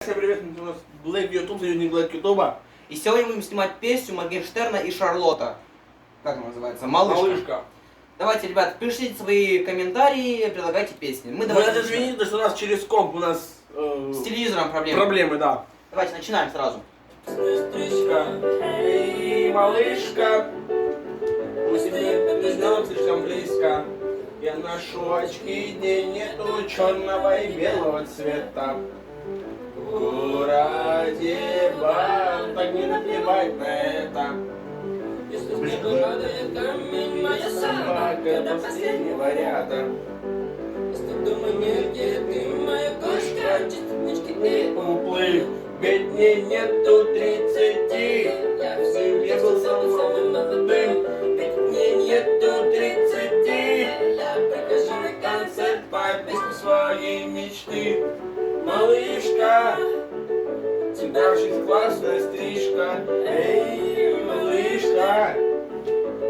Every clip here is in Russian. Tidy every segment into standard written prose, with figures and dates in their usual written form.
Всем привет, у нас Black YouTube, союзник Black YouTube. И сегодня мы будем снимать песню Моргенштерна и Шарлотта. Как она называется? Малышка. Давайте, ребят, пишите свои комментарии, предлагайте песни. Вы нас извините, что у нас через комп у нас с телевизором проблемы. Проблемы, да. Давайте начинаем сразу. Эй, малышка, мы тебе признаем слишком близко. Я ношу очки, где нету черного и белого цвета. В городе бар, так не наплевать на это. Если снегу падает камень, моя собака до последнего ряда. Если дома негде, ты моя кошка, частички ты уплыв. Ведь мне нету 30, я в семье был самым молодым. Ведь мне нету 30, я прихожу на концерт по песню своей мечты. Малышка, у тебя очень классная стрижка. Эй, малышка,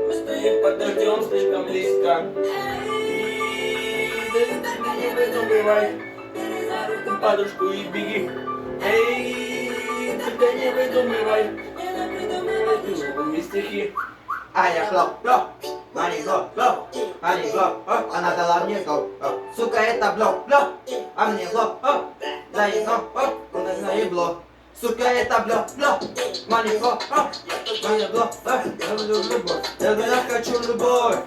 мы стоим под дождем слишком близко. Эй, ты только не выдумывай, бери за руку подружку и беги. Эй, только не выдумывай, стихи. Аня хлоп, Ани хлоп, Ани хлоп, она дала мне хлоп, сука, это блок, а мне хлоп, дай хлоп, на ебло. Сука, это блок, Мани хлоп, Мани хлоп, я люблю любовь, я хочу любовь.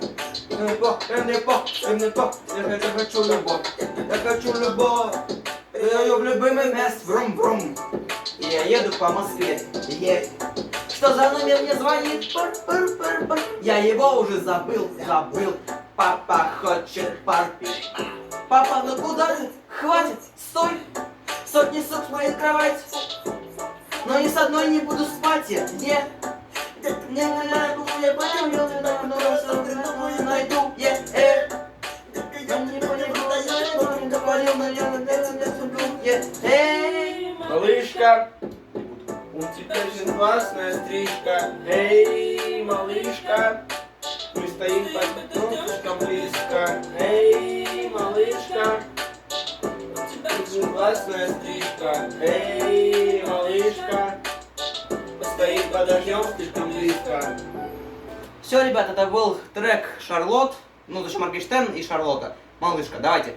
Я хочу любовь. Я ее в любимый мест, врум-врум. Я еду по Москве, Что за номер мне звонит? Пар-пар-пар-пар. Я его уже забыл. Папа хочет пар. Папа, ну куда ты? Хватит, стой. Сотни сук с моей кровати. Но ни с одной не буду спать я. Не найду. Малышка, у тебя очень классная стрижка. Эй, малышка, мы стоим под дождем слишком близко. Эй, малышка, у тебя очень классная стрижка. Эй, малышка, мы стоим под дождем слишком близко. Все, ребят, это был трек Шарлотт, ну, это Моргенштерн и Шарлотта. Малышка, давайте.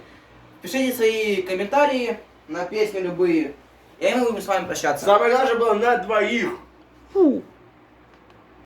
Пишите свои комментарии на песни любые. И мы будем с вами прощаться. Самое главное было на двоих. Фу.